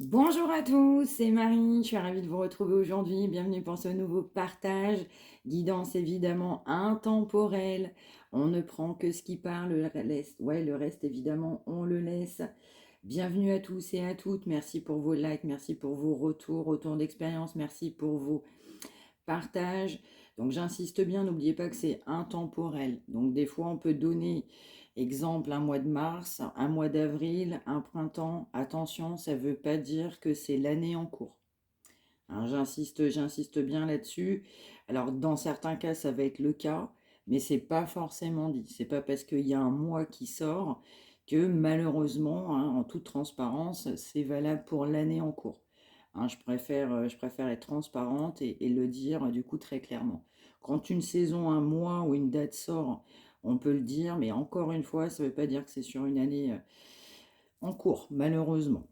Bonjour à tous, c'est Marie, je suis ravie de vous retrouver aujourd'hui. Bienvenue pour ce nouveau partage. Guidance évidemment intemporelle. On ne prend que ce qui parle, le reste évidemment on le laisse. Bienvenue à tous et à toutes. Merci pour vos likes, merci pour vos retours d'expérience, merci pour vos partage. Donc j'insiste bien, n'oubliez pas que c'est intemporel. Donc des fois on peut donner exemple un mois de mars, un mois d'avril, un printemps. Attention, ça ne veut pas dire que c'est l'année en cours. Hein, j'insiste bien là-dessus. Alors dans certains cas ça va être le cas, mais c'est pas forcément dit. C'est pas parce qu'il y a un mois qui sort que malheureusement, hein, en toute transparence, c'est valable pour l'année en cours. Hein, je préfère être transparente et le dire du coup très clairement. Quand une saison, un mois ou une date sort, on peut le dire, mais encore une fois, ça ne veut pas dire que c'est sur une année en cours, malheureusement.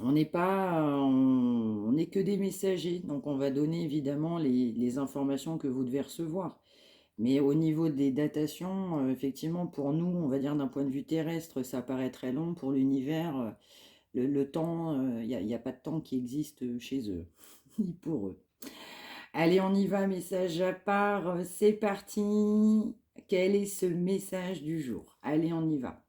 On n'est pas, on n'est que des messagers, donc on va donner évidemment les informations que vous devez recevoir. Mais au niveau des datations, effectivement, pour nous, on va dire d'un point de vue terrestre, ça paraît très long. Pour l'univers, le temps, il y a pas de temps qui existe chez eux, ni pour eux. Allez, on y va, message à part, c'est parti. Quel est ce message du jour? Allez, on y va.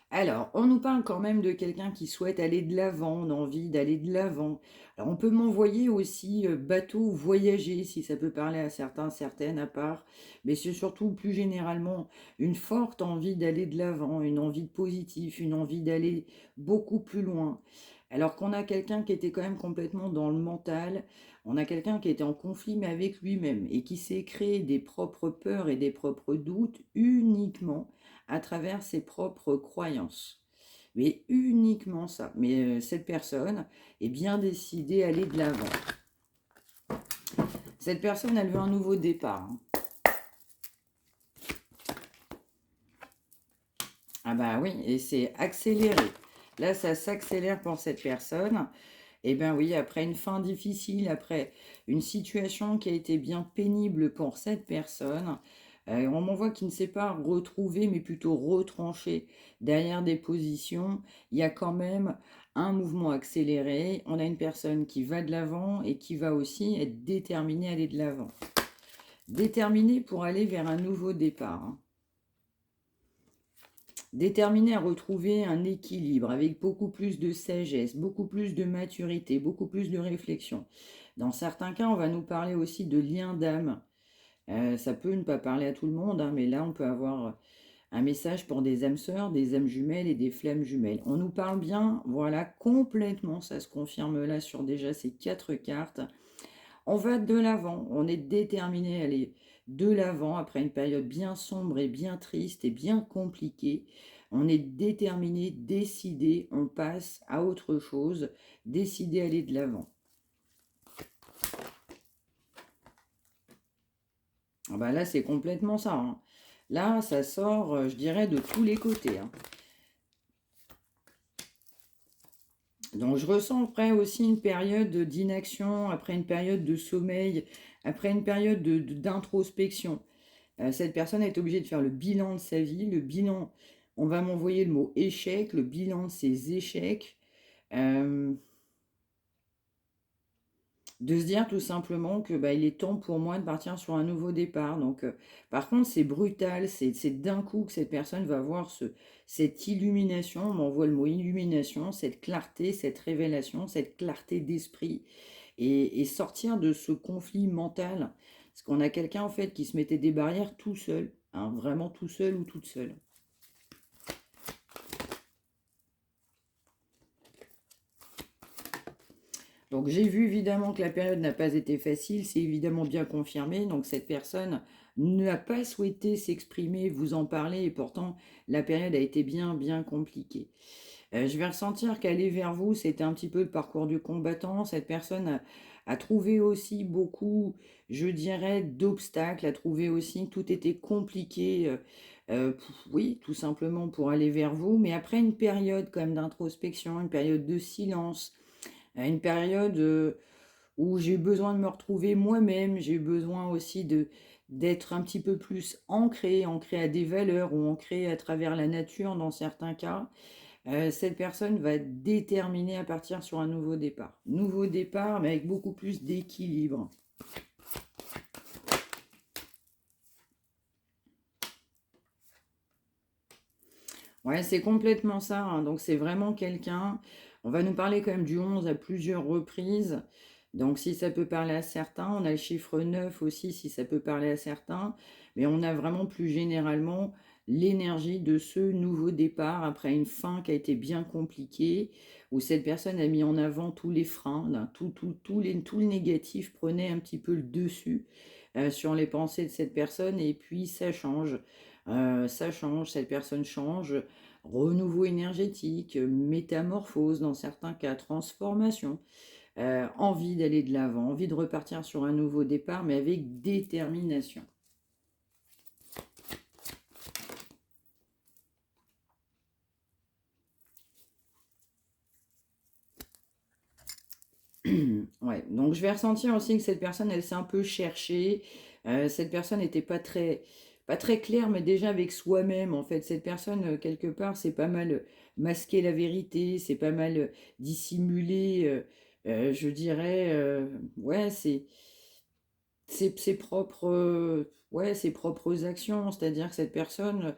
Alors, on nous parle quand même de quelqu'un qui souhaite aller de l'avant, on a envie d'aller de l'avant. Alors, on peut m'envoyer aussi bateau voyager, si ça peut parler à certains, certaines à part, mais c'est surtout plus généralement une forte envie d'aller de l'avant, une envie de positif, une envie d'aller beaucoup plus loin. Alors qu'on a quelqu'un qui était quand même complètement dans le mental, on a quelqu'un qui était en conflit mais avec lui-même et qui s'est créé des propres peurs et des propres doutes uniquement à travers ses propres croyances. Mais uniquement ça. Mais cette personne est bien décidée à aller de l'avant. Cette personne, elle veut un nouveau départ. Ah bah oui, et c'est accéléré. Là, ça s'accélère pour cette personne. Eh bien oui, après une fin difficile, après une situation qui a été bien pénible pour cette personne, on m'envoie qui ne s'est pas retrouvé, mais plutôt retranché derrière des positions. Il y a quand même un mouvement accéléré. On a une personne qui va de l'avant et qui va aussi être déterminée à aller de l'avant. Déterminée pour aller vers un nouveau départ. Hein. Déterminée à retrouver un équilibre avec beaucoup plus de sagesse, beaucoup plus de maturité, beaucoup plus de réflexion. Dans certains cas, on va nous parler aussi de lien d'âme. Ça peut ne pas parler à tout le monde, hein, mais là, on peut avoir un message pour des âmes sœurs, des âmes jumelles et des flammes jumelles. On nous parle bien, voilà, complètement, ça se confirme là sur déjà ces 4 cartes. On va de l'avant, on est déterminé à aller de l'avant après une période bien sombre et bien triste et bien compliquée. On est déterminé, décidé, on passe à autre chose, décidé à aller de l'avant. Ah bah là, c'est complètement ça. Hein. Là, ça sort, je dirais, de tous les côtés. Hein. Donc, je ressens après aussi une période d'inaction, après une période de sommeil, après une période d'introspection. Cette personne est obligée de faire le bilan de sa vie, le bilan, on va m'envoyer le mot échec, le bilan de ses échecs, euh, de se dire tout simplement que bah, il est temps pour moi de partir sur un nouveau départ. Donc, par contre, c'est brutal, c'est d'un coup que cette personne va avoir cette illumination, on m'envoie le mot illumination, cette clarté, cette révélation, cette clarté d'esprit, et sortir de ce conflit mental. Parce qu'on a quelqu'un en fait qui se mettait des barrières tout seul, hein, vraiment tout seul ou toute seule. Donc j'ai vu évidemment que la période n'a pas été facile, c'est évidemment bien confirmé. Donc cette personne n'a pas souhaité s'exprimer, vous en parler, et pourtant la période a été bien, bien compliquée. Je vais ressentir qu'aller vers vous, c'était un petit peu le parcours du combattant. Cette personne a trouvé aussi beaucoup, je dirais, d'obstacles, a trouvé aussi que tout était compliqué. Oui, tout simplement pour aller vers vous. Mais après une période quand même d'introspection, une période de silence, une période où j'ai eu besoin de me retrouver moi-même, j'ai eu besoin aussi d'être un petit peu plus ancré, ancré à des valeurs ou ancré à travers la nature dans certains cas, cette personne va être déterminée à partir sur un nouveau départ. Nouveau départ, mais avec beaucoup plus d'équilibre. Ouais, c'est complètement ça, hein. Donc c'est vraiment quelqu'un. On va nous parler quand même du 11 à plusieurs reprises. Donc si ça peut parler à certains, on a le chiffre 9 aussi si ça peut parler à certains. Mais on a vraiment plus généralement l'énergie de ce nouveau départ après une fin qui a été bien compliquée, où cette personne a mis en avant tous les freins, tout le négatif prenait un petit peu le dessus sur les pensées de cette personne et puis ça change, cette personne change, renouveau énergétique, métamorphose dans certains cas, transformation, envie d'aller de l'avant, envie de repartir sur un nouveau départ, mais avec détermination. Ouais, donc je vais ressentir aussi que cette personne, elle s'est un peu cherchée. Cette personne n'était pas très claire, mais déjà avec soi-même, en fait. Cette personne, quelque part, c'est pas mal masquer la vérité, c'est pas mal dissimuler, je dirais, ouais, ses propres, ouais, ses propres actions. C'est-à-dire que cette personne,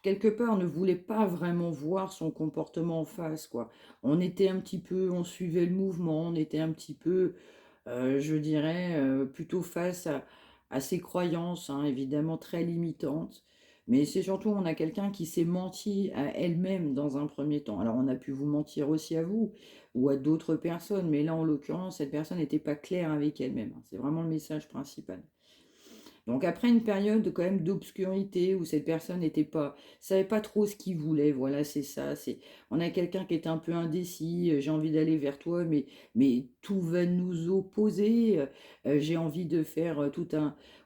quelque part, ne voulait pas vraiment voir son comportement en face, quoi. On était un petit peu, on suivait le mouvement, on était un petit peu, je dirais, plutôt face à ses croyances, hein, évidemment très limitantes. Mais c'est surtout, on a quelqu'un qui s'est menti à elle-même dans un premier temps. Alors, on a pu vous mentir aussi à vous ou à d'autres personnes, mais là, en l'occurrence, cette personne n'était pas claire avec elle-même, hein. C'est vraiment le message principal. Donc après une période quand même d'obscurité où cette personne n'était pas, savait pas trop ce qu'il voulait, voilà, c'est ça. On a quelqu'un qui est un peu indécis, j'ai envie d'aller vers toi, mais tout va nous opposer. J'ai envie de faire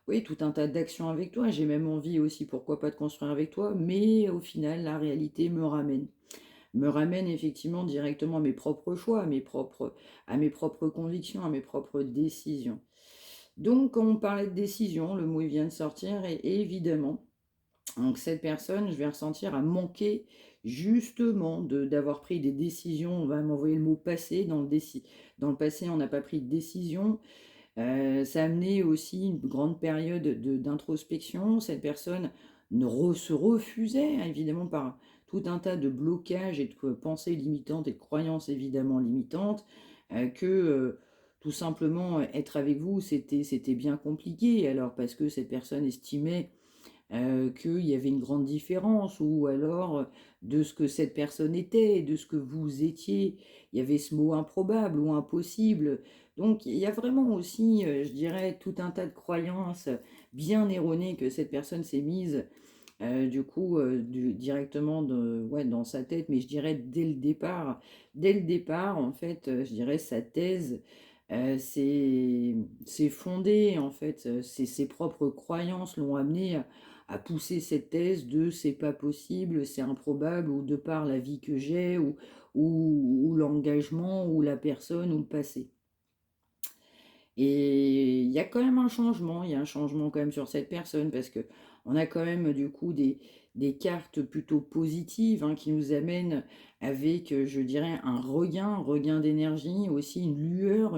oui, tout un tas d'actions avec toi. J'ai même envie aussi, pourquoi pas, de construire avec toi, mais au final, la réalité me ramène effectivement directement à mes propres choix, à mes propres convictions, à mes propres décisions. Donc, quand on parlait de décision, le mot il vient de sortir, et évidemment, donc cette personne, je vais ressentir à manquer justement d'avoir pris des décisions. On va m'envoyer le mot passé. Dans le passé, on n'a pas pris de décision. Ça a amené aussi une grande période d'introspection. Cette personne se refusait, hein, évidemment, par tout un tas de blocages et de pensées limitantes et de croyances évidemment limitantes, que tout simplement être avec vous, c'était bien compliqué. Alors, parce que cette personne estimait qu'il y avait une grande différence, ou alors de ce que cette personne était, de ce que vous étiez. Il y avait ce mot improbable ou impossible. Donc il y a vraiment aussi, je dirais, tout un tas de croyances bien erronées que cette personne s'est mise directement ouais, dans sa tête, mais je dirais dès le départ, en fait, je dirais sa thèse, c'est fondé, en fait, ses propres croyances l'ont amené à pousser cette thèse de c'est pas possible, c'est improbable, ou de par la vie que j'ai, ou l'engagement, ou la personne, ou le passé. Et il y a quand même un changement, il y a un changement quand même sur cette personne parce que on a quand même du coup des cartes plutôt positives, hein, qui nous amènent avec, je dirais, un regain d'énergie, aussi une lumière,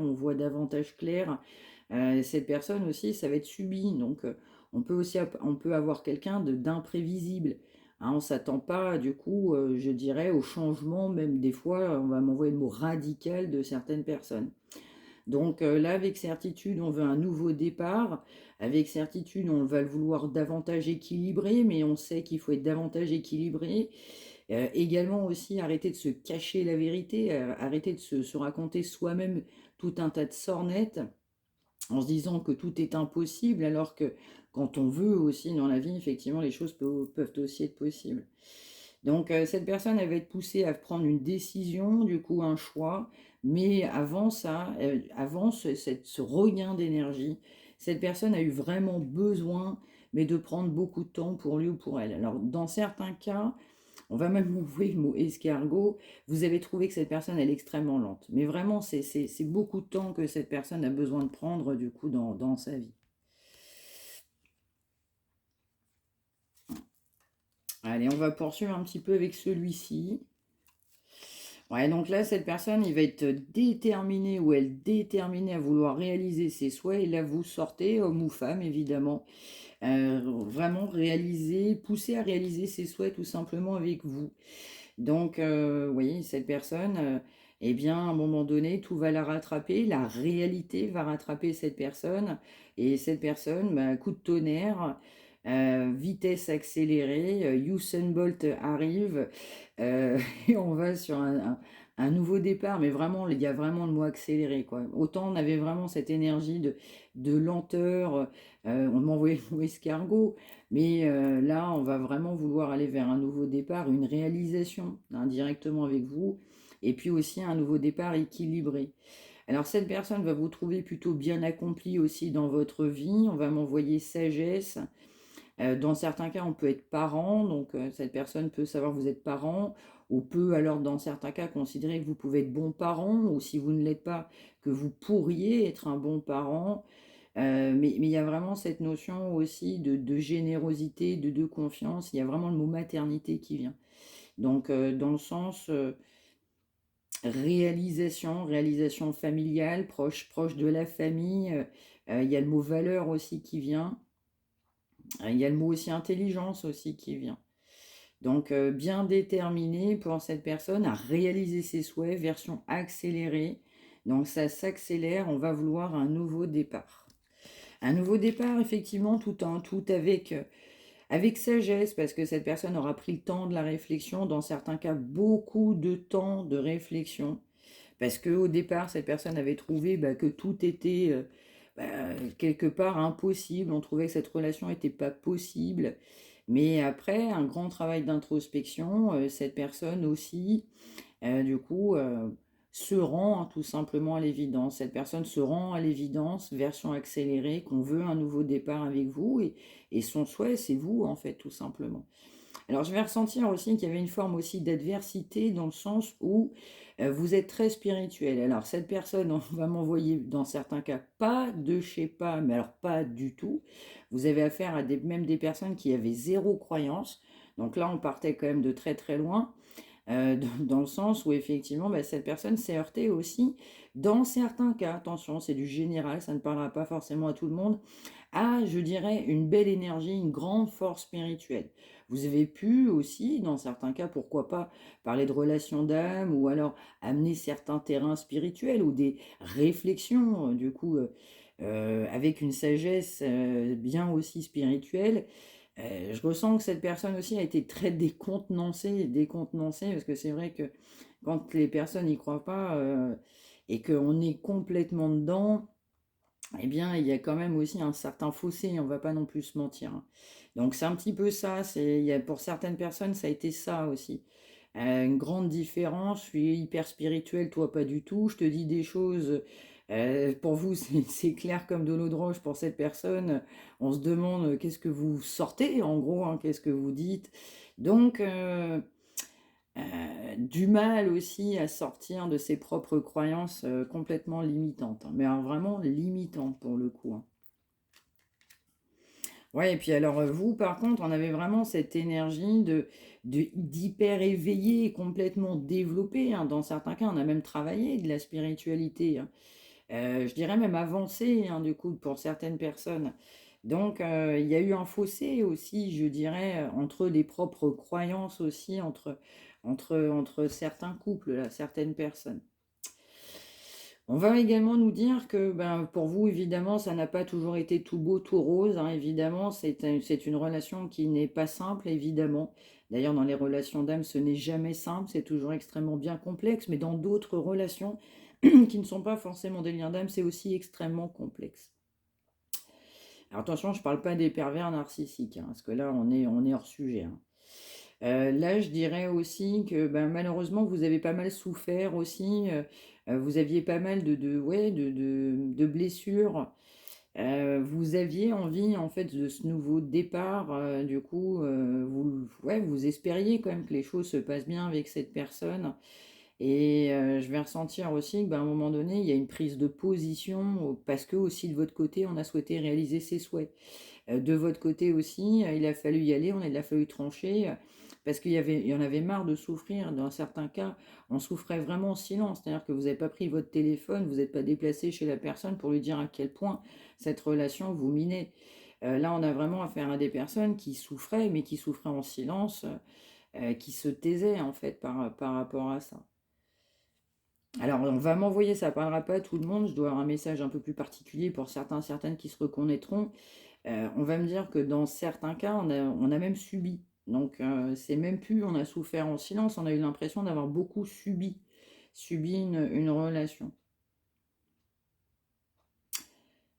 on voit davantage clair. Cette personne aussi, ça va être subi, donc on peut avoir quelqu'un d'imprévisible. Hein, on ne s'attend pas, du coup, je dirais, au changement, même des fois, on va m'envoyer le mot radical de certaines personnes. Donc là, avec certitude, on veut un nouveau départ. Avec certitude, on va le vouloir davantage équilibré, mais on sait qu'il faut être davantage équilibré. Également aussi, arrêter de se cacher la vérité, arrêter de se raconter soi-même tout un tas de sornettes en se disant que tout est impossible, alors que quand on veut aussi dans la vie, effectivement, les choses peuvent aussi être possibles. Donc cette personne, elle va être poussée à prendre une décision, du coup un choix, mais avant ça, avant ce regain d'énergie, cette personne a eu vraiment besoin, mais de prendre beaucoup de temps pour lui ou pour elle. Alors dans certains cas, On va même envoyer le mot escargot. Vous avez trouvé que cette personne, elle est extrêmement lente. Mais vraiment, c'est beaucoup de temps que cette personne a besoin de prendre, du coup, dans sa vie. Allez, on va poursuivre un petit peu avec celui-ci. Ouais, donc là, cette personne, il va être déterminé ou elle déterminée à vouloir réaliser ses souhaits. Et là, vous sortez, homme ou femme, évidemment, vraiment réaliser, pousser à réaliser ses souhaits tout simplement avec vous. Donc, vous voyez, cette personne, eh bien, à un moment donné, tout va la rattraper, la réalité va rattraper cette personne, et cette personne, bah, coup de tonnerre, vitesse accélérée, Usain Bolt arrive, et on va sur un nouveau départ, mais vraiment, il y a vraiment le mot accéléré, quoi. Autant on avait vraiment cette énergie de lenteur, on m'envoyait le mot escargot, mais là, on va vraiment vouloir aller vers un nouveau départ, une réalisation directement avec vous, et puis aussi un nouveau départ équilibré. Alors cette personne va vous trouver plutôt bien accompli aussi dans votre vie, on va m'envoyer sagesse. Dans certains cas, on peut être parent, donc cette personne peut savoir que vous êtes parent, ou peut alors dans certains cas considérer que vous pouvez être bon parent, ou si vous ne l'êtes pas, que vous pourriez être un bon parent. Mais il y a vraiment cette notion aussi de générosité, de confiance. Il y a vraiment le mot maternité qui vient. Donc, dans le sens réalisation familiale, proche de la famille. Il y a le mot valeur aussi qui vient. Il y a le mot aussi intelligence aussi qui vient. Donc, bien déterminé pour cette personne à réaliser ses souhaits, version accélérée. Donc, ça s'accélère, on va vouloir un nouveau départ. Un nouveau départ, effectivement, tout avec sagesse, parce que cette personne aura pris le temps de la réflexion, dans certains cas, beaucoup de temps de réflexion, parce qu'au départ, cette personne avait trouvé bah, que tout était quelque part impossible, on trouvait que cette relation n'était pas possible, mais après un grand travail d'introspection, cette personne aussi, du coup, se rend tout simplement à l'évidence. Cette personne se rend à l'évidence, version accélérée, qu'on veut un nouveau départ avec vous, et son souhait, c'est vous, en fait, tout simplement. Alors, je vais ressentir aussi qu'il y avait une forme aussi d'adversité dans le sens où vous êtes très spirituel. Alors, cette personne, on va m'envoyer, dans certains cas, pas de je sais pas, mais alors pas du tout. Vous avez affaire à même des personnes qui avaient zéro croyance. Donc là, on partait quand même de très très loin. Dans le sens où effectivement, bah, cette personne s'est heurtée aussi, dans certains cas, attention, c'est du général, ça ne parlera pas forcément à tout le monde, à, je dirais, une belle énergie, une grande force spirituelle. Vous avez pu aussi, dans certains cas, pourquoi pas, parler de relations d'âme, ou alors amener certains terrains spirituels, ou des réflexions, du coup, avec une sagesse bien aussi spirituelle. Je ressens que cette personne aussi a été très décontenancée, parce que c'est vrai que quand les personnes n'y croient pas et qu'on est complètement dedans, eh bien, il y a quand même aussi un certain fossé, on ne va pas non plus se mentir, hein. Donc c'est un petit peu ça, pour certaines personnes, ça a été ça aussi. Une grande différence, je suis hyper spirituel, toi pas du tout, je te dis des choses, pour vous c'est clair comme de l'eau de roche, pour cette personne, on se demande qu'est-ce que vous sortez en gros, hein, qu'est-ce que vous dites. Donc, du mal aussi à sortir de ses propres croyances complètement limitantes, hein, mais alors vraiment limitantes pour le coup, hein. Ouais, et puis alors vous, par contre, on avait vraiment cette énergie d'hyper éveillé, complètement développée, hein. Dans certains cas, on a même travaillé de la spiritualité, hein. Je dirais même avancé, hein, du coup, pour certaines personnes. Donc, il y a eu un fossé aussi, je dirais, entre les propres croyances aussi, entre certains couples, là, certaines personnes. On va également nous dire que ben, pour vous, évidemment, ça n'a pas toujours été tout beau, tout rose, hein, évidemment, c'est une relation qui n'est pas simple, évidemment. D'ailleurs, dans les relations d'âme, ce n'est jamais simple, c'est toujours extrêmement bien complexe, mais dans d'autres relations qui ne sont pas forcément des liens d'âme, c'est aussi extrêmement complexe. Alors attention, je ne parle pas des pervers narcissiques, hein, parce que là, on est hors sujet, hein. Là, je dirais aussi que ben, malheureusement, vous avez pas mal souffert aussi. Vous aviez pas mal ouais, de blessures Vous aviez envie en fait de ce nouveau départ, du coup, ouais, vous espériez quand même que les choses se passent bien avec cette personne. Et je vais ressentir aussi que, bah, à un moment donné, il y a une prise de position, parce que aussi de votre côté, on a souhaité réaliser ses souhaits. De votre côté aussi, il a fallu y aller, il a fallu trancher, parce il y en avait marre de souffrir. Dans certains cas, on souffrait vraiment en silence, c'est-à-dire que vous n'avez pas pris votre téléphone, vous n'êtes pas déplacé chez la personne pour lui dire à quel point cette relation vous minait. Là, on a vraiment affaire à des personnes qui souffraient, mais qui souffraient en silence, qui se taisaient en fait par rapport à ça. Alors, on va m'envoyer, ça parlera pas à tout le monde, je dois avoir un message un peu plus particulier pour certains, certaines qui se reconnaîtront. On va me dire que dans certains cas, on a même subi. Donc, c'est même plus on a souffert en silence, on a eu l'impression d'avoir beaucoup subi une relation.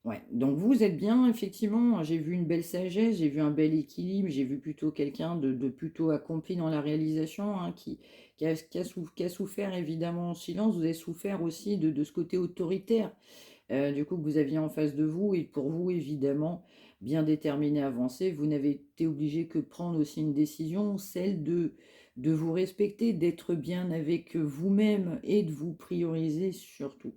Ouais, donc vous êtes bien, effectivement, j'ai vu une belle sagesse, j'ai vu un bel équilibre, j'ai vu plutôt quelqu'un de plutôt accompli dans la réalisation, hein, qui a souffert évidemment en silence, vous avez souffert aussi de ce côté autoritaire, du coup que vous aviez en face de vous, et pour vous, évidemment, bien déterminé à avancer, vous n'avez été obligé que de prendre aussi une décision, celle de vous respecter, d'être bien avec vous-même et de vous prioriser surtout.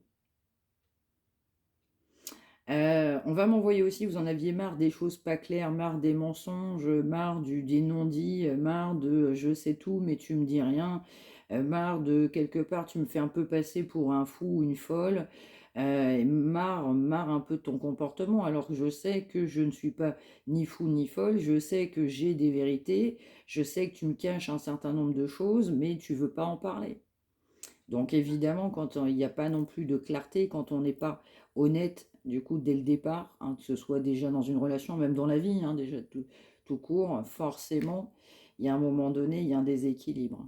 On va m'envoyer aussi, vous en aviez marre des choses pas claires, marre des mensonges, marre des non-dits, marre de je sais tout mais tu me dis rien, marre de quelque part tu me fais un peu passer pour un fou ou une folle, et marre un peu de ton comportement alors que je sais que je ne suis pas ni fou ni folle, je sais que j'ai des vérités, je sais que tu me caches un certain nombre de choses mais tu veux pas en parler. Donc évidemment, quand il n'y a pas non plus de clarté, quand on n'est pas honnête, du coup, dès le départ, hein, que ce soit déjà dans une relation, même dans la vie, hein, déjà tout court, forcément, il y a un moment donné, il y a un déséquilibre.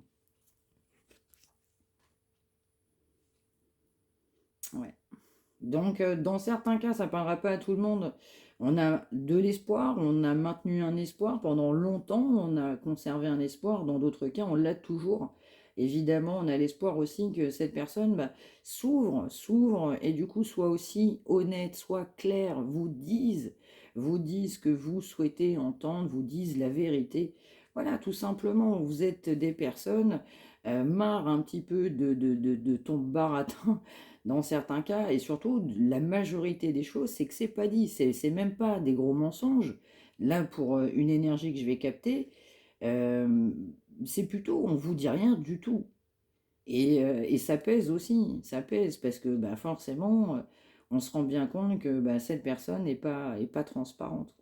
Ouais. Donc, dans certains cas, ça ne parlera pas à tout le monde. On a de l'espoir, on a maintenu un espoir pendant longtemps, on a conservé un espoir. Dans d'autres cas, on l'a toujours. Évidemment, on a l'espoir aussi que cette personne, bah, s'ouvre et du coup soit aussi honnête, soit claire, vous dise ce que vous souhaitez entendre, vous dise la vérité. Voilà, tout simplement, vous êtes des personnes marre un petit peu de ton baratin dans certains cas, et surtout, la majorité des choses, c'est que c'est pas dit, c'est même pas des gros mensonges. Là, pour une énergie que je vais capter, euh, c'est plutôt, on vous dit rien du tout. Et ça pèse aussi, ça pèse, parce que bah, forcément, on se rend bien compte que bah, cette personne est pas transparente.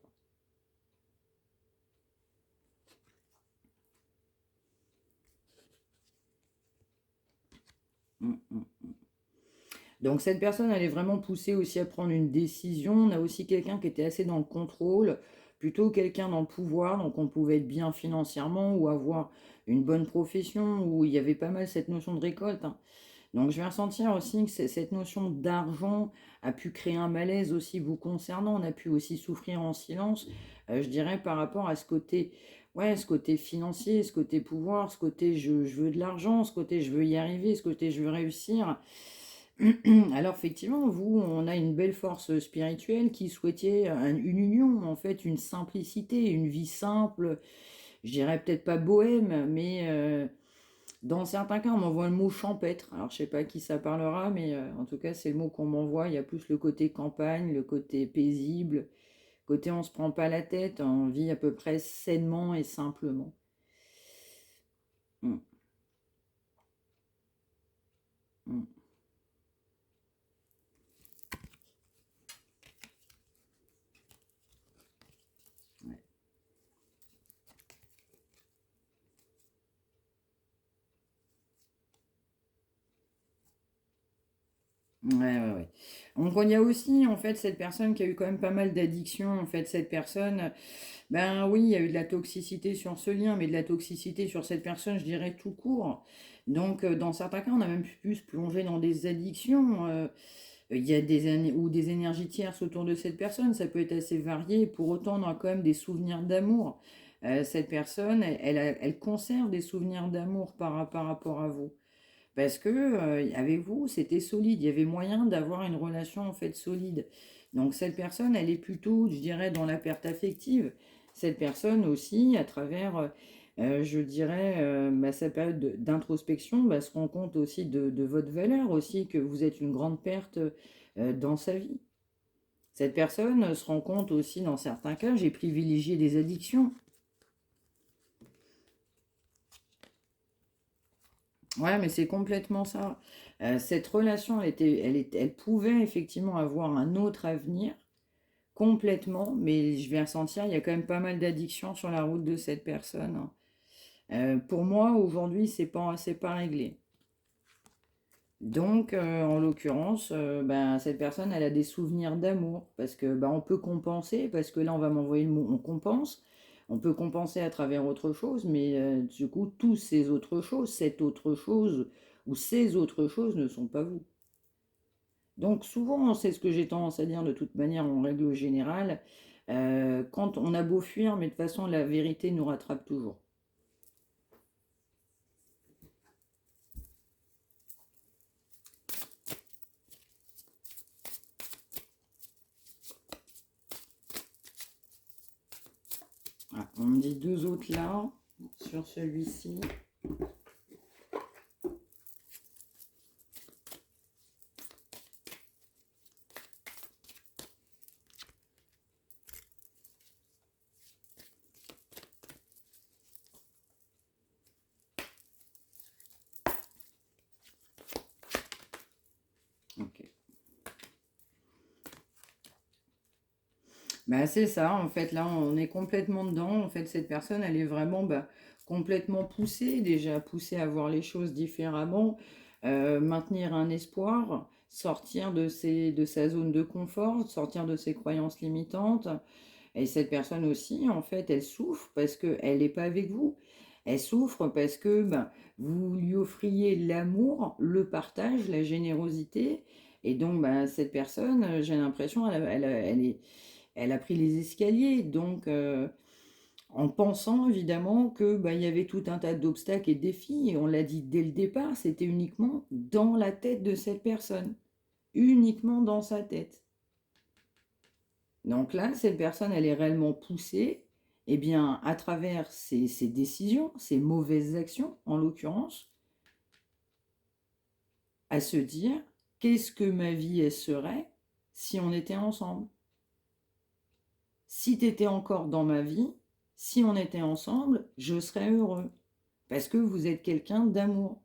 Mm, mm. Donc cette personne, elle est vraiment poussée aussi à prendre une décision. On a aussi quelqu'un qui était assez dans le contrôle, plutôt quelqu'un dans le pouvoir, donc on pouvait être bien financièrement ou avoir une bonne profession, où il y avait pas mal cette notion de récolte, hein. Donc je vais ressentir aussi que cette notion d'argent a pu créer un malaise aussi vous concernant. On a pu aussi souffrir en silence, je dirais, par rapport à ce côté, ouais, ce côté financier, ce côté pouvoir, ce côté je veux de l'argent, ce côté je veux y arriver, ce côté je veux réussir. Alors effectivement, vous, on a une belle force spirituelle qui souhaitait une union, en fait, une simplicité, une vie simple, je dirais peut-être pas bohème, mais dans certains cas, on m'envoie le mot champêtre. Alors je sais pas à qui ça parlera, mais en tout cas, c'est le mot qu'on m'envoie. Il y a plus le côté campagne, le côté paisible, côté on se prend pas la tête, on vit à peu près sainement et simplement. Mm, mm, ouais. Ouais, ouais, ouais. Donc, il y a aussi, en fait, cette personne qui a eu quand même pas mal d'addictions. En fait, cette personne, ben oui, il y a eu de la toxicité sur ce lien, mais de la toxicité sur cette personne, je dirais tout court. Donc, dans certains cas, on a même pu se plonger dans des addictions. Il y a ou des énergies tierces autour de cette personne, ça peut être assez varié. Pour autant, on a quand même des souvenirs d'amour. Cette personne, elle conserve des souvenirs d'amour par rapport à vous. Parce que avec vous, c'était solide. Il y avait moyen d'avoir une relation en fait solide. Donc cette personne, elle est plutôt, je dirais, dans la perte affective. Cette personne aussi, à travers, je dirais, sa période d'introspection, se rend compte aussi de votre valeur aussi, que vous êtes une grande perte dans sa vie. Cette personne se rend compte aussi, dans certains cas, j'ai privilégié des addictions. Ouais, mais c'est complètement ça. Cette relation, elle pouvait effectivement avoir un autre avenir, complètement, mais je vais ressentir, il y a quand même pas mal d'addictions sur la route de cette personne, hein. Pour moi, aujourd'hui, c'est pas réglé. Donc, en l'occurrence, cette personne, elle a des souvenirs d'amour, parce que on peut compenser, parce que là, on va m'envoyer le mot on compense. On peut compenser à travers autre chose, mais du coup, tous ces autres choses, cette autre chose ou ces autres choses ne sont pas vous. Donc, souvent, c'est ce que j'ai tendance à dire de toute manière en règle générale, quand on a beau fuir, mais de toute façon, la vérité nous rattrape toujours. Ah, on me dit deux autres là, sur celui-ci. Ok. C'est ça, en fait, là, on est complètement dedans. En fait, cette personne, elle est vraiment complètement poussée, déjà poussée à voir les choses différemment, maintenir un espoir, sortir de sa zone de confort, sortir de ses croyances limitantes. Et cette personne aussi, en fait, elle souffre parce qu'elle n'est pas avec vous. Elle souffre parce que vous lui offriez l'amour, le partage, la générosité. Et donc, cette personne, j'ai l'impression, elle a pris les escaliers. Donc, en pensant évidemment que il y avait tout un tas d'obstacles et de défis. Et on l'a dit dès le départ, c'était uniquement dans la tête de cette personne. Uniquement dans sa tête. Donc là, cette personne, elle est réellement poussée, eh bien, à travers ses décisions, ses mauvaises actions, en l'occurrence, à se dire, qu'est-ce que ma vie, elle serait si on était ensemble? Si tu étais encore dans ma vie, si on était ensemble, je serais heureux. Parce que vous êtes quelqu'un d'amour.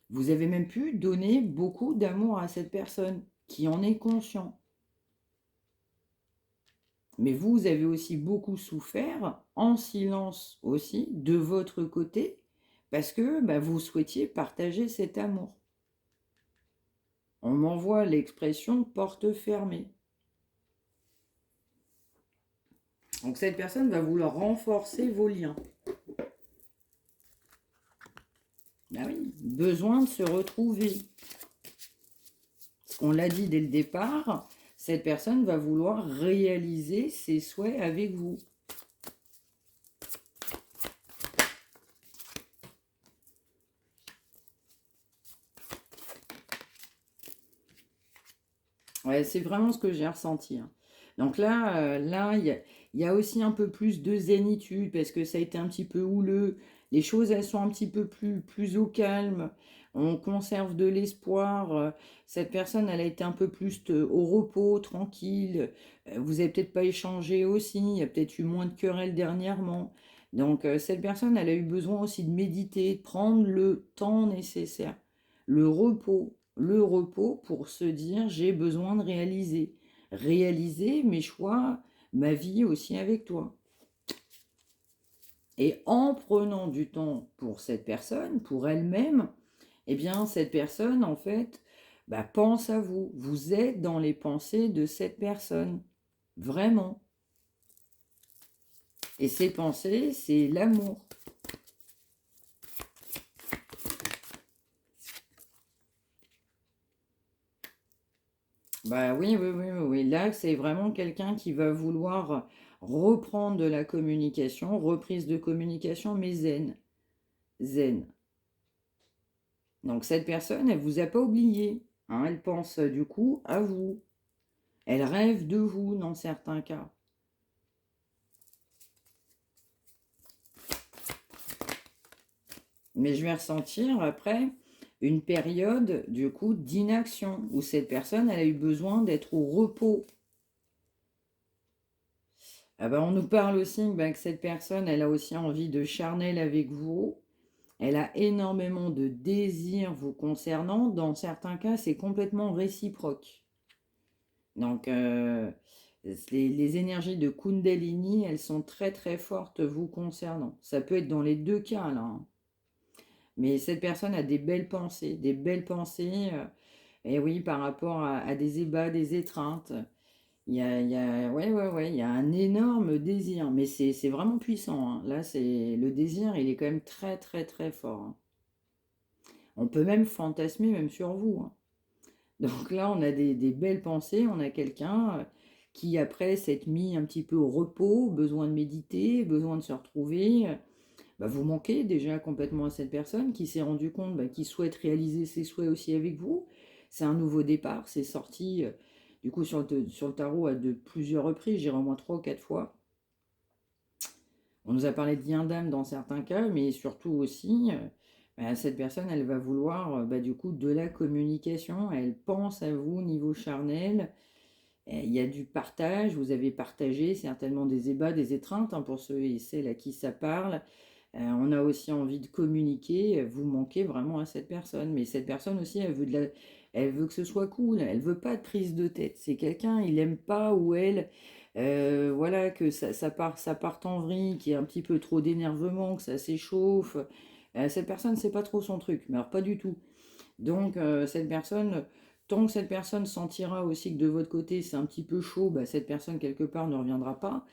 Vous avez même pu donner beaucoup d'amour à cette personne qui en est conscient. Mais vous avez aussi beaucoup souffert, en silence aussi, de votre côté, parce que vous souhaitiez partager cet amour. On m'envoie l'expression porte fermée. Donc cette personne va vouloir renforcer vos liens. Ah oui, besoin de se retrouver. Parce qu'on l'a dit dès le départ, cette personne va vouloir réaliser ses souhaits avec vous. Ouais, c'est vraiment ce que j'ai ressenti, hein. Donc là, il y a aussi un peu plus de zénitude parce que ça a été un petit peu houleux. Les choses, elles sont un petit peu plus au calme. On conserve de l'espoir. Cette personne, elle a été un peu plus au repos, tranquille. Vous avez peut-être pas échangé aussi. Il y a peut-être eu moins de querelles dernièrement. Donc cette personne, elle a eu besoin aussi de méditer, de prendre le temps nécessaire, le repos pour se dire j'ai besoin de réaliser mes choix, ma vie aussi avec toi. Et en prenant du temps pour cette personne, pour elle-même, eh bien cette personne en fait pense à vous. Vous êtes dans les pensées de cette personne, vraiment. Et ces pensées, c'est l'amour. Oui, oui, oui, oui, oui. Là, c'est vraiment quelqu'un qui va vouloir reprendre de la communication, reprise de communication, mais zen. Zen. Donc cette personne, elle vous a pas oublié, hein, elle pense du coup à vous. Elle rêve de vous dans certains cas. Mais je vais ressentir après une période, du coup, d'inaction, où cette personne, elle a eu besoin d'être au repos. Ah ben, on nous parle aussi ben, que cette personne, elle a aussi envie de charnel avec vous. Elle a énormément de désirs vous concernant. Dans certains cas, c'est complètement réciproque. Donc, les énergies de Kundalini, elles sont très très fortes vous concernant. Ça peut être dans les deux cas, là, hein. Mais cette personne a des belles pensées, et oui, par rapport à des ébats, des étreintes. Ouais, ouais, ouais, il y a un énorme désir, mais c'est vraiment puissant, hein. Là, le désir, il est quand même très, très, très fort, hein. On peut même fantasmer même sur vous, hein. Donc là, on a des belles pensées, on a quelqu'un qui, après s'être mis un petit peu au repos, besoin de méditer, besoin de se retrouver, bah, vous manquez déjà complètement à cette personne qui s'est rendu compte bah, qu'il souhaite réaliser ses souhaits aussi avec vous. C'est un nouveau départ, c'est sorti du coup sur le tarot à de plusieurs reprises, j'irai au moins 3 ou 4 fois. On nous a parlé de lien d'âme dans certains cas, mais surtout aussi, bah, cette personne, elle va vouloir bah, du coup de la communication, elle pense à vous au niveau charnel, il y a du partage, vous avez partagé certainement des ébats, des étreintes, hein, pour ceux et celles à qui ça parle. On a aussi envie de communiquer, vous manquez vraiment à cette personne, mais cette personne aussi, elle veut que ce soit cool, elle veut pas de prise de tête. C'est quelqu'un, il aime pas ou elle, voilà, que ça parte en vrille, qu'il y a un petit peu trop d'énervement, que ça s'échauffe. Cette personne, c'est pas trop son truc, mais alors pas du tout. Donc, cette personne, tant que cette personne sentira aussi que de votre côté c'est un petit peu chaud, bah, cette personne quelque part ne reviendra pas.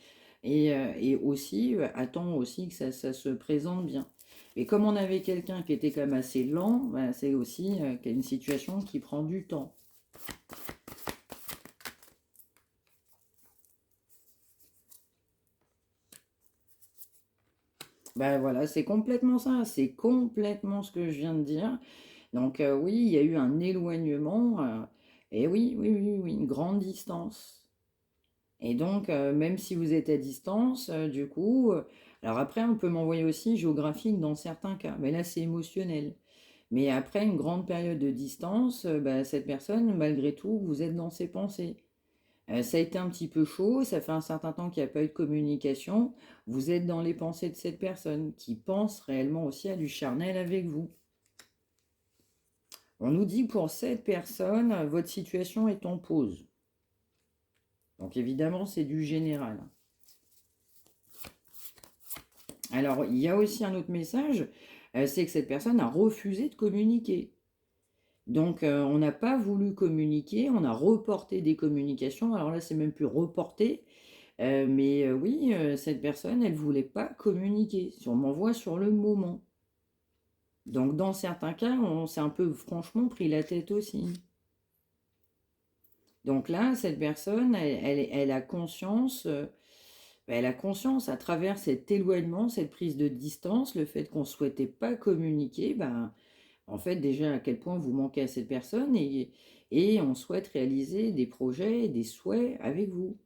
Et aussi, attend aussi que ça se présente bien. Et comme on avait quelqu'un qui était quand même assez lent, bah, c'est aussi qu'il y a une situation qui prend du temps. Ben voilà, c'est complètement ça, c'est complètement ce que je viens de dire. Donc oui, il y a eu un éloignement, et oui, oui, oui, oui, une grande distance. Et donc, même si vous êtes à distance, du coup, alors après, on peut m'envoyer aussi géographique dans certains cas, mais là, c'est émotionnel. Mais après une grande période de distance, bah, cette personne, malgré tout, vous êtes dans ses pensées. Ça a été un petit peu chaud, ça fait un certain temps qu'il n'y a pas eu de communication. Vous êtes dans les pensées de cette personne qui pense réellement aussi à du charnel avec vous. On nous dit pour cette personne, votre situation est en pause. Donc évidemment, c'est du général. Alors, il y a aussi un autre message, c'est que cette personne a refusé de communiquer. Donc, on n'a pas voulu communiquer, on a reporté des communications. Alors là, c'est même plus reporté, mais oui, cette personne, elle ne voulait pas communiquer. Si on m'envoie sur le moment. Donc, dans certains cas, on s'est un peu franchement pris la tête aussi. Donc là, cette personne, elle a conscience, elle a conscience à travers cet éloignement, cette prise de distance, le fait qu'on ne souhaitait pas communiquer, ben, en fait, déjà, à quel point vous manquez à cette personne et on souhaite réaliser des projets, des souhaits avec vous.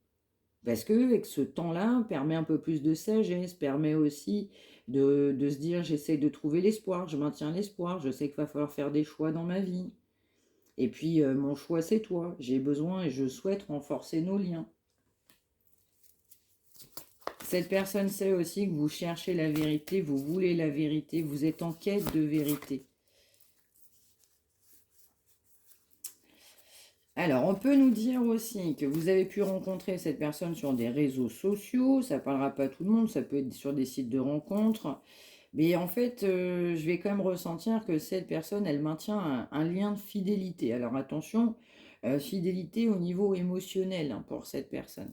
Parce que avec ce temps-là, permet un peu plus de sagesse, permet aussi de se dire, j'essaie de trouver l'espoir, je maintiens l'espoir, je sais qu'il va falloir faire des choix dans ma vie. Et puis, mon choix, c'est toi. J'ai besoin et je souhaite renforcer nos liens. Cette personne sait aussi que vous cherchez la vérité, vous voulez la vérité, vous êtes en quête de vérité. Alors, on peut nous dire aussi que vous avez pu rencontrer cette personne sur des réseaux sociaux, ça ne parlera pas à tout le monde, ça peut être sur des sites de rencontres, mais en fait, je vais quand même ressentir que cette personne, elle maintient un lien de fidélité. Alors attention, fidélité au niveau émotionnel, hein, pour cette personne.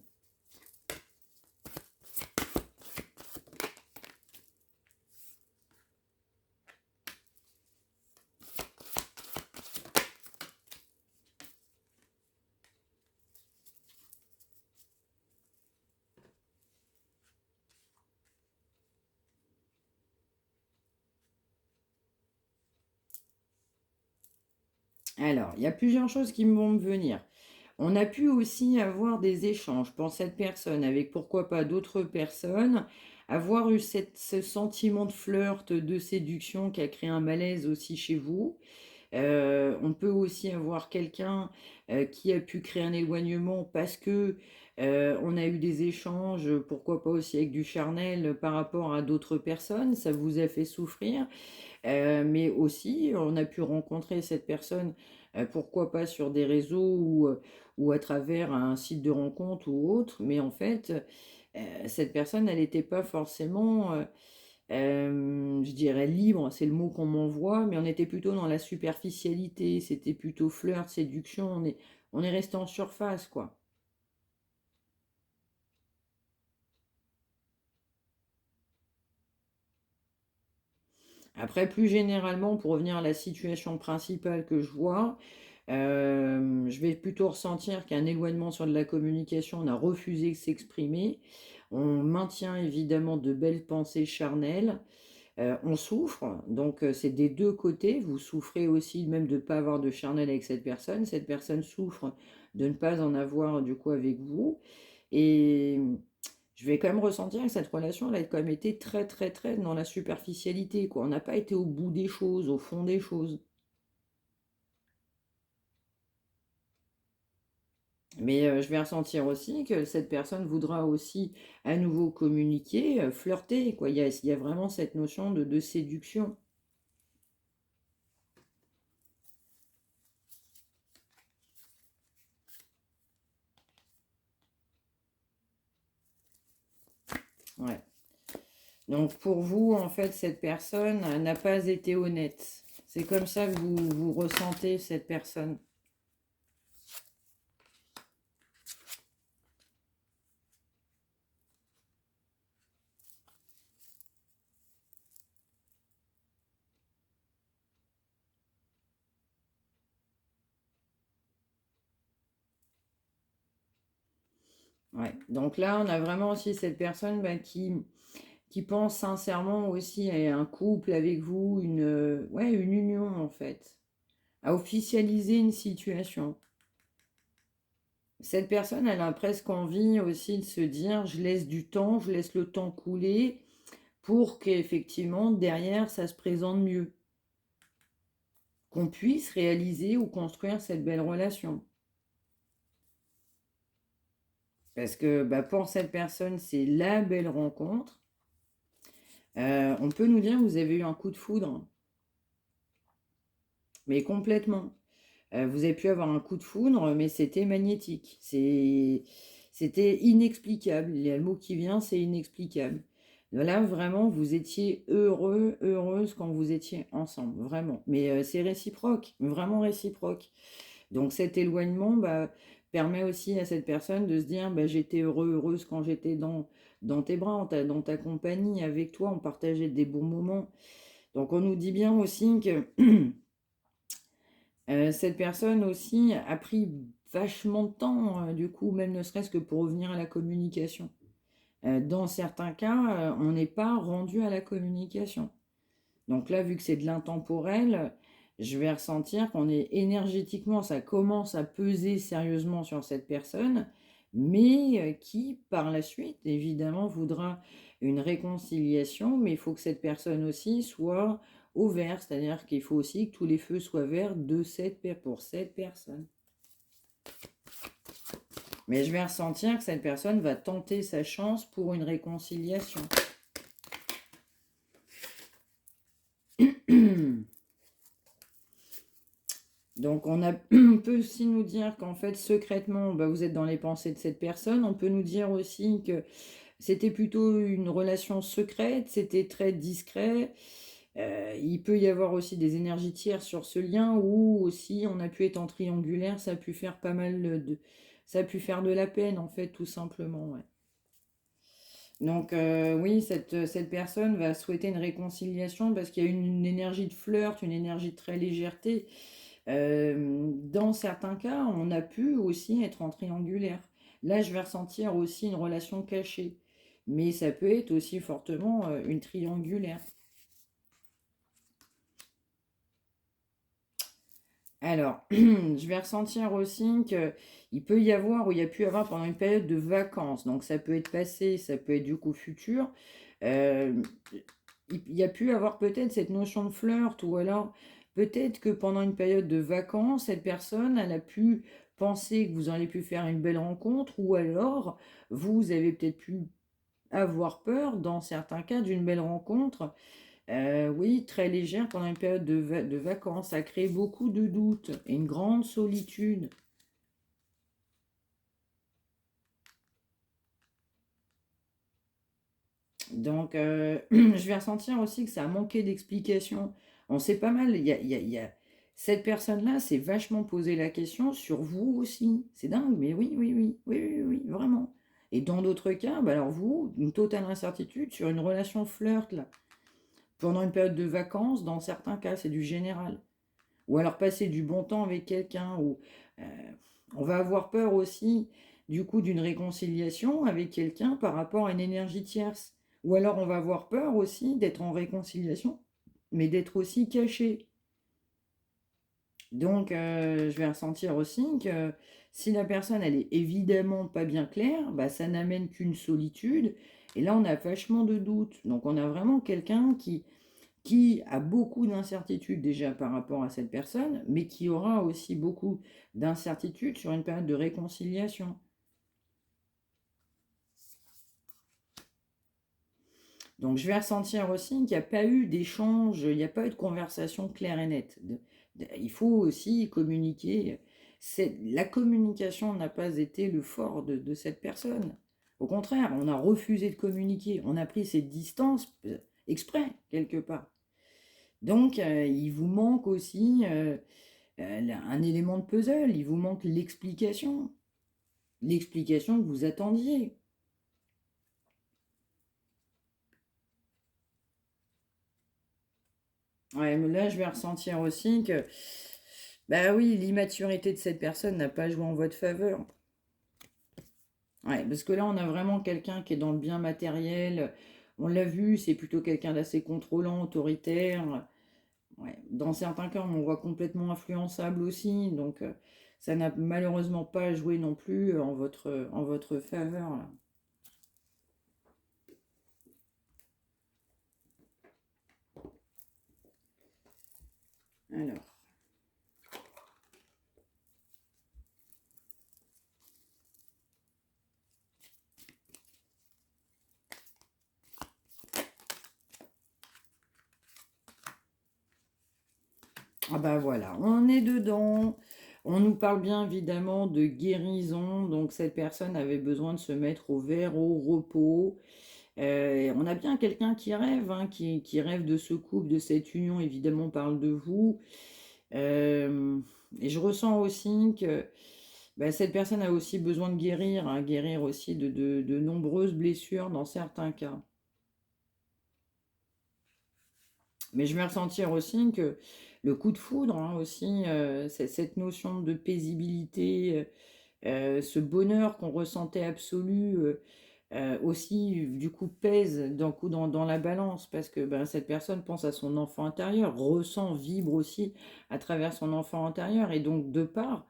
Alors, il y a plusieurs choses qui vont me venir. On a pu aussi avoir des échanges pour cette personne avec pourquoi pas d'autres personnes, avoir eu ce sentiment de flirt, de séduction qui a créé un malaise aussi chez vous. On peut aussi avoir quelqu'un qui a pu créer un éloignement parce que on a eu des échanges, pourquoi pas aussi avec du charnel par rapport à d'autres personnes, ça vous a fait souffrir. Mais aussi, on a pu rencontrer cette personne, pourquoi pas sur des réseaux ou à travers un site de rencontre ou autre, mais en fait, cette personne, elle n'était pas forcément, je dirais libre, c'est le mot qu'on m'envoie, mais on était plutôt dans la superficialité, c'était plutôt flirt, séduction, on est resté en surface, quoi. Après, plus généralement, pour revenir à la situation principale que je vois, je vais plutôt ressentir qu'un éloignement sur de la communication, on a refusé de s'exprimer. On maintient évidemment de belles pensées charnelles. On souffre, donc c'est des deux côtés. Vous souffrez aussi même de ne pas avoir de charnel avec cette personne. Cette personne souffre de ne pas en avoir du coup avec vous. Et je vais quand même ressentir que cette relation, elle a quand même été très très très dans la superficialité, quoi. On n'a pas été au bout des choses, au fond des choses. Mais je vais ressentir aussi que cette personne voudra aussi à nouveau communiquer, flirter, quoi. Il y a vraiment cette notion de séduction. Ouais. Donc pour vous, en fait, cette personne n'a pas été honnête. C'est comme ça que vous ressentez cette personne. Ouais. Donc là, on a vraiment aussi cette personne bah, qui pense sincèrement aussi à un couple avec vous, ouais, une union en fait, à officialiser une situation. Cette personne, elle a presque envie aussi de se dire, je laisse du temps, je laisse le temps couler pour qu'effectivement, derrière, ça se présente mieux, qu'on puisse réaliser ou construire cette belle relation. Parce que bah, pour cette personne, c'est la belle rencontre. On peut nous dire que vous avez eu un coup de foudre, mais complètement. Vous avez pu avoir un coup de foudre, mais c'était magnétique. C'était inexplicable. Il y a le mot qui vient, c'est inexplicable. Là, vraiment, vous étiez heureux, heureuse quand vous étiez ensemble, vraiment. Mais c'est réciproque, vraiment réciproque. Donc cet éloignement bah, permet aussi à cette personne de se dire bah, j'étais heureux, heureuse quand j'étais dans tes bras, dans ta compagnie, avec toi, on partageait des bons moments. Donc on nous dit bien aussi que cette personne aussi a pris vachement de temps, du coup, même ne serait-ce que pour revenir à la communication. Dans certains cas, on n'est pas rendu à la communication. Donc là, vu que c'est de l'intemporel, je vais ressentir qu'on est énergétiquement, ça commence à peser sérieusement sur cette personne, mais qui, par la suite, évidemment, voudra une réconciliation, mais il faut que cette personne aussi soit au vert, c'est-à-dire qu'il faut aussi que tous les feux soient verts pour cette personne. Mais je vais ressentir que cette personne va tenter sa chance pour une réconciliation. Donc on peut aussi nous dire qu'en fait secrètement bah, vous êtes dans les pensées de cette personne. On peut nous dire aussi que c'était plutôt une relation secrète, c'était très discret. Il peut y avoir aussi des énergies tierces sur ce lien ou aussi on a pu être en triangulaire, ça a pu faire pas mal ça a pu faire de la peine en fait tout simplement. Ouais. Donc oui, cette personne va souhaiter une réconciliation parce qu'il y a une énergie de flirt, une énergie de très légèreté. Dans certains cas, on a pu aussi être en triangulaire. Là, je vais ressentir aussi une relation cachée. Mais ça peut être aussi fortement une triangulaire. Alors, je vais ressentir aussi qu'il peut y avoir, ou il y a pu y avoir pendant une période de vacances, donc ça peut être passé, ça peut être du coup futur, euh, il y a pu avoir peut-être cette notion de flirt, ou alors peut-être que pendant une période de vacances, cette personne, elle a pu penser que vous auriez pu faire une belle rencontre, ou alors vous avez peut-être pu avoir peur, dans certains cas, d'une belle rencontre, oui, très légère pendant une période de vacances. Ça crée beaucoup de doutes et une grande solitude. Donc, je vais ressentir aussi que ça a manqué d'explication. On sait pas mal, cette personne-là s'est vachement posé la question sur vous aussi. C'est dingue, mais oui, oui, oui, oui, oui, oui, vraiment. Et dans d'autres cas, bah alors vous, une totale incertitude sur une relation flirt, là. Pendant une période de vacances, dans certains cas, c'est du général. Ou alors passer du bon temps avec quelqu'un, ou euh, on va avoir peur aussi du coup d'une réconciliation avec quelqu'un par rapport à une énergie tierce. Ou alors on va avoir peur aussi d'être en réconciliation, mais d'être aussi caché. Donc je vais ressentir aussi que si la personne elle est évidemment pas bien claire, bah, ça n'amène qu'une solitude. Et là on a vachement de doutes. Donc on a vraiment quelqu'un qui a beaucoup d'incertitudes déjà par rapport à cette personne, mais qui aura aussi beaucoup d'incertitudes sur une période de réconciliation. Donc je vais ressentir aussi qu'il n'y a pas eu d'échange, il n'y a pas eu de conversation claire et nette. Il faut aussi communiquer. La communication n'a pas été le fort de cette personne. Au contraire, on a refusé de communiquer, on a pris cette distance exprès, quelque part. Donc, il vous manque aussi un élément de puzzle, il vous manque l'explication que vous attendiez. Ouais, mais là, je vais ressentir aussi que, bah oui, l'immaturité de cette personne n'a pas joué en votre faveur. Ouais, parce que là, on a vraiment quelqu'un qui est dans le bien matériel. On l'a vu, c'est plutôt quelqu'un d'assez contrôlant, autoritaire. Ouais. Dans certains cas, on voit complètement influençable aussi. Donc, ça n'a malheureusement pas joué non plus en votre faveur, là. Alors. Ah bah voilà, on est dedans. On nous parle bien évidemment de guérison, donc cette personne avait besoin de se mettre au vert, au repos. On a bien quelqu'un qui rêve, hein, qui rêve de ce couple, de cette union, évidemment, on parle de vous. Euh, et je ressens aussi que bah, cette personne a aussi besoin de guérir, hein, guérir aussi de nombreuses blessures dans certains cas. Mais je vais ressentir aussi que le coup de foudre, hein, aussi, c'est cette notion de paisibilité, ce bonheur qu'on ressentait absolu, aussi, du coup, pèse d'un coup dans la balance, parce que ben, cette personne pense à son enfant intérieur, ressent, vibre aussi à travers son enfant intérieur, et donc de part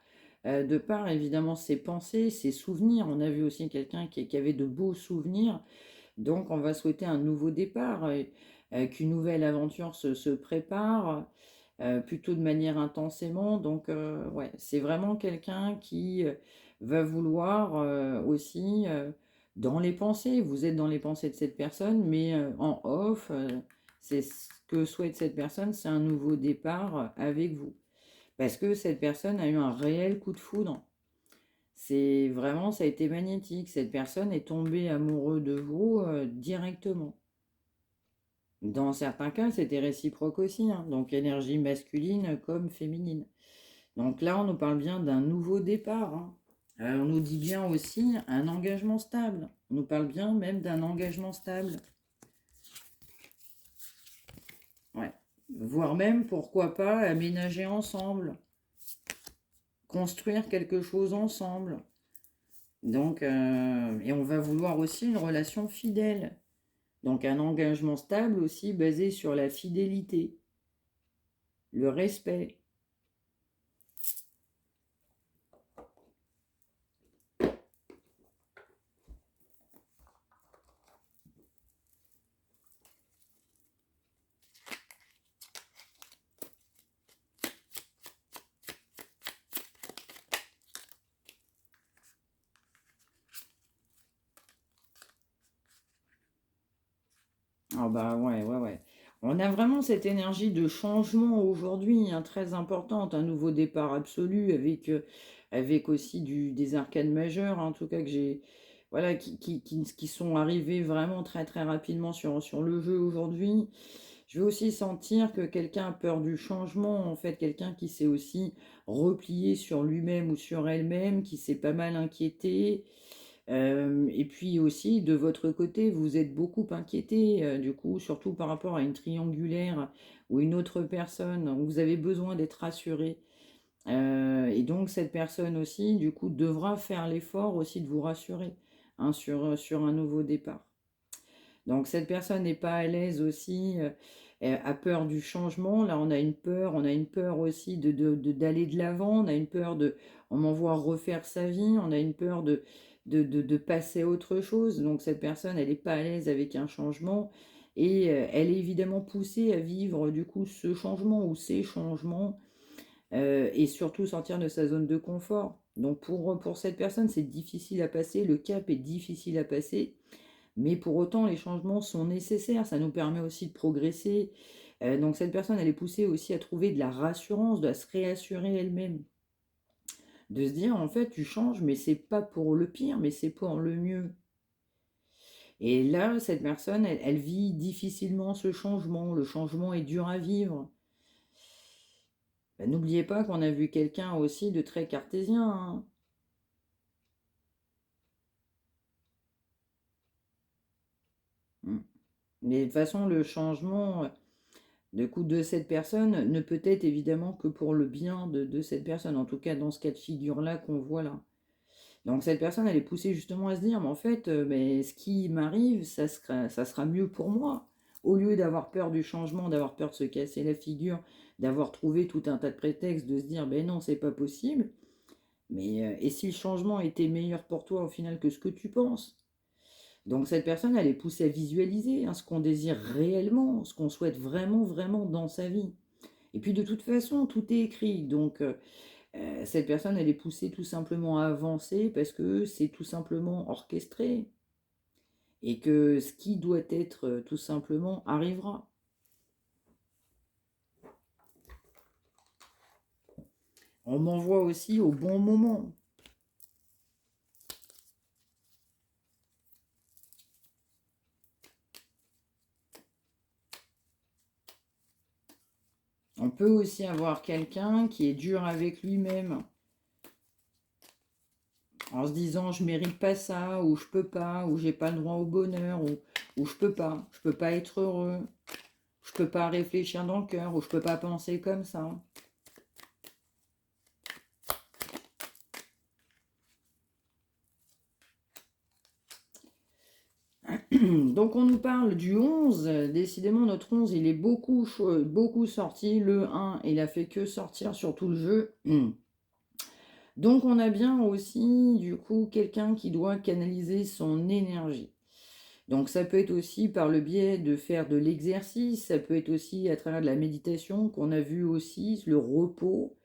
évidemment ses pensées, ses souvenirs, on a vu aussi quelqu'un qui avait de beaux souvenirs, donc, on va souhaiter un nouveau départ, qu'une nouvelle aventure se prépare, plutôt de manière intensément. Donc, ouais, c'est vraiment quelqu'un qui va vouloir aussi, dans les pensées, vous êtes dans les pensées de cette personne, mais en off, c'est ce que souhaite cette personne, c'est un nouveau départ avec vous. Parce que cette personne a eu un réel coup de foudre. C'est vraiment, ça a été magnétique. Cette personne est tombée amoureuse de vous directement. Dans certains cas, c'était réciproque aussi, hein. Donc énergie masculine comme féminine. Donc là, on nous parle bien d'un nouveau départ, hein. On nous dit bien aussi un engagement stable. On nous parle bien même d'un engagement stable. Ouais. Voire même, pourquoi pas, aménager ensemble, construire quelque chose ensemble. Donc, et on va vouloir aussi une relation fidèle. Donc un engagement stable aussi basé sur la fidélité, le respect. Ah bah ouais, ouais, ouais. On a vraiment cette énergie de changement aujourd'hui, hein, très importante, un nouveau départ absolu avec aussi des arcanes majeures, hein, en tout cas que j'ai, voilà, qui sont arrivés vraiment très très rapidement sur le jeu aujourd'hui. Je vais aussi sentir que quelqu'un a peur du changement, en fait, quelqu'un qui s'est aussi replié sur lui-même ou sur elle-même, qui s'est pas mal inquiété. Et puis aussi, de votre côté, vous êtes beaucoup inquiété, du coup, surtout par rapport à une triangulaire ou une autre personne, où vous avez besoin d'être rassuré. Et donc, cette personne aussi, du coup, devra faire l'effort aussi de vous rassurer, hein, sur un nouveau départ. Donc cette personne n'est pas à l'aise aussi, a peur du changement. Là, on a une peur aussi d'aller de l'avant, on a une peur on m'envoie refaire sa vie, on a une peur de passer à autre chose. Donc cette personne, elle n'est pas à l'aise avec un changement et elle est évidemment poussée à vivre du coup ce changement ou ces changements et surtout sortir de sa zone de confort. Donc pour cette personne, c'est difficile à passer, le cap est difficile à passer. Mais pour autant, les changements sont nécessaires, ça nous permet aussi de progresser. Donc cette personne, elle est poussée aussi à trouver de la rassurance, de se réassurer elle-même, de se dire en fait tu changes, mais c'est pas pour le pire, mais c'est pour le mieux. Et là, cette personne, elle vit difficilement ce changement. Le changement est dur à vivre. Ben, n'oubliez pas qu'on a vu quelqu'un aussi de très cartésien, hein. Mm. Mais de toute façon, le changement, du coup, de cette personne ne peut être évidemment que pour le bien de cette personne, en tout cas dans ce cas de figure-là qu'on voit là. Donc cette personne, elle est poussée justement à se dire, mais en fait, mais ce qui m'arrive, ça sera mieux pour moi. Au lieu d'avoir peur du changement, d'avoir peur de se casser la figure, d'avoir trouvé tout un tas de prétextes, de se dire, ben non, c'est pas possible. Mais et si le changement était meilleur pour toi au final que ce que tu penses? Donc cette personne, elle est poussée à visualiser, hein, ce qu'on désire réellement, ce qu'on souhaite vraiment, vraiment dans sa vie. Et puis de toute façon, tout est écrit. Donc cette personne, elle est poussée tout simplement à avancer parce que c'est tout simplement orchestré. Et que ce qui doit être tout simplement arrivera. On m'envoie aussi au bon moment. On peut aussi avoir quelqu'un qui est dur avec lui-même, en se disant je mérite pas ça, ou je peux pas, ou j'ai pas le droit au bonheur, ou je peux pas être heureux, je peux pas réfléchir dans le cœur, ou je peux pas penser comme ça. Donc on nous parle du 11, décidément notre 11 il est beaucoup sorti, le 1 il a fait que sortir sur tout le jeu. Donc on a bien aussi du coup quelqu'un qui doit canaliser son énergie. Donc ça peut être aussi par le biais de faire de l'exercice, ça peut être aussi à travers de la méditation qu'on a vu aussi, le repos,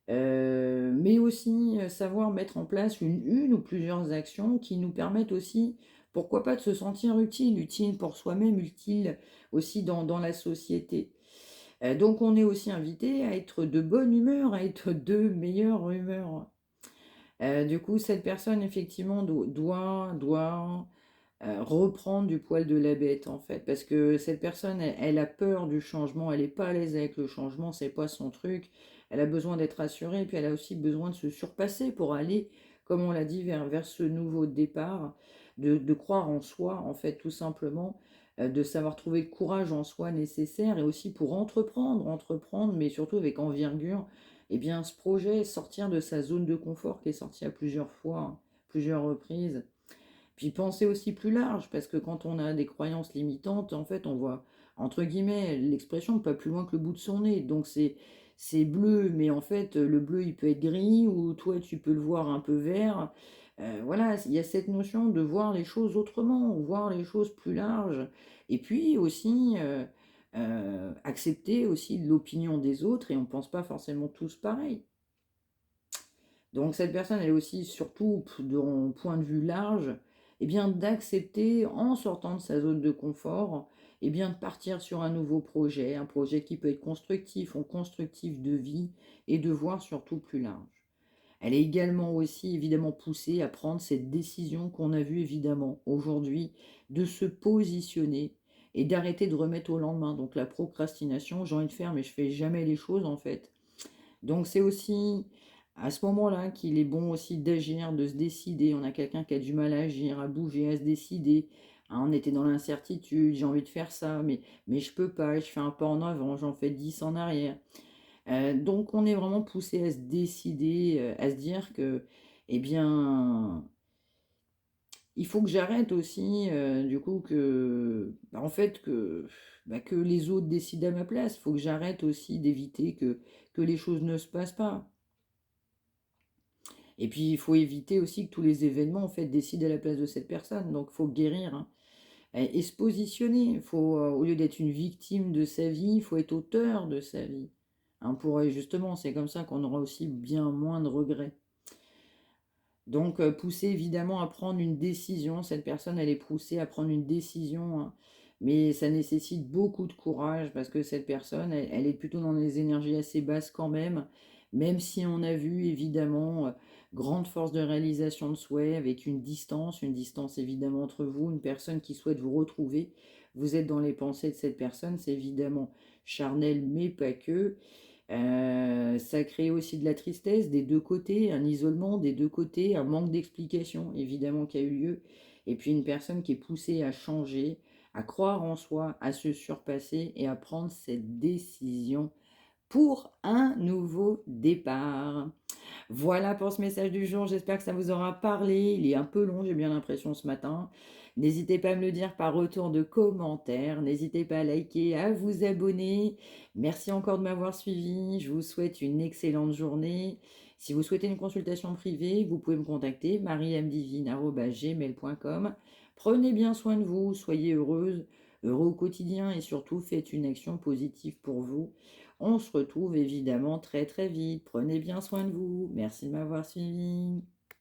mais aussi savoir mettre en place une ou plusieurs actions qui nous permettent aussi, pourquoi pas, de se sentir utile, utile pour soi-même, utile aussi dans la société. Donc on est aussi invité à être de bonne humeur, à être de meilleure humeur. Du coup, cette personne, effectivement, doit reprendre du poil de la bête, en fait. Parce que cette personne, elle a peur du changement, elle n'est pas à l'aise avec le changement, c'est pas son truc. Elle a besoin d'être rassurée, et puis elle a aussi besoin de se surpasser pour aller, comme on l'a dit, vers ce nouveau départ, de croire en soi, en fait, tout simplement, de savoir trouver le courage en soi nécessaire, et aussi pour entreprendre, mais surtout avec envergure, eh bien, ce projet, sortir de sa zone de confort qui est sorti à plusieurs fois, hein, plusieurs reprises. Puis penser aussi plus large, parce que quand on a des croyances limitantes, en fait, on voit, entre guillemets, l'expression pas plus loin que le bout de son nez. Donc c'est bleu, mais en fait, le bleu, il peut être gris, ou toi, tu peux le voir un peu vert. Voilà, il y a cette notion de voir les choses autrement, voir les choses plus larges. Et puis aussi, accepter aussi l'opinion des autres, et on ne pense pas forcément tous pareil. Donc cette personne, elle est aussi, surtout d'un point de vue large, eh bien, d'accepter, en sortant de sa zone de confort, eh bien, de partir sur un projet qui peut être constructif ou constructif de vie et de voir surtout plus large. Elle est également aussi évidemment poussée à prendre cette décision qu'on a vue évidemment aujourd'hui, de se positionner et d'arrêter de remettre au lendemain. Donc la procrastination, j'ai envie de faire, mais je fais jamais les choses en fait. Donc c'est aussi à ce moment-là qu'il est bon aussi d'agir, de se décider. On a quelqu'un qui a du mal à agir, à bouger, à se décider. Hein, on était dans l'incertitude, j'ai envie de faire ça, mais je peux pas, je fais un pas en avant, j'en fais 10 en arrière. Donc on est vraiment poussé à se décider, à se dire que, eh bien, il faut que j'arrête aussi, du coup, en fait, que les autres décident à ma place. Il faut que j'arrête aussi d'éviter que les choses ne se passent pas. Et puis, il faut éviter aussi que tous les événements, en fait, décident à la place de cette personne. Donc, il faut guérir, hein, et se positionner. Il faut, au lieu d'être une victime de sa vie, il faut être auteur de sa vie. Hein, justement, c'est comme ça qu'on aura aussi bien moins de regrets. Donc, pousser évidemment à prendre une décision. Cette personne, elle est poussée à prendre une décision, hein. Mais ça nécessite beaucoup de courage parce que cette personne, elle est plutôt dans des énergies assez basses quand même. Même si on a vu évidemment grande force de réalisation de souhait avec une distance évidemment entre vous, une personne qui souhaite vous retrouver. Vous êtes dans les pensées de cette personne, c'est évidemment charnel, mais pas que. Ça crée aussi de la tristesse des deux côtés, un isolement des deux côtés, un manque d'explication évidemment qui a eu lieu, et puis une personne qui est poussée à changer, à croire en soi, à se surpasser et à prendre cette décision pour un nouveau départ. Voilà pour ce message du jour, j'espère que ça vous aura parlé. Il est un peu long, j'ai bien l'impression ce matin. N'hésitez pas à me le dire par retour de commentaires, n'hésitez pas à liker, à vous abonner. Merci encore de m'avoir suivi, je vous souhaite une excellente journée. Si vous souhaitez une consultation privée, vous pouvez me contacter mariamdivine@gmail.com. Prenez bien soin de vous, soyez heureuse, heureux au quotidien et surtout faites une action positive pour vous. On se retrouve évidemment très très vite. Prenez bien soin de vous. Merci de m'avoir suivi.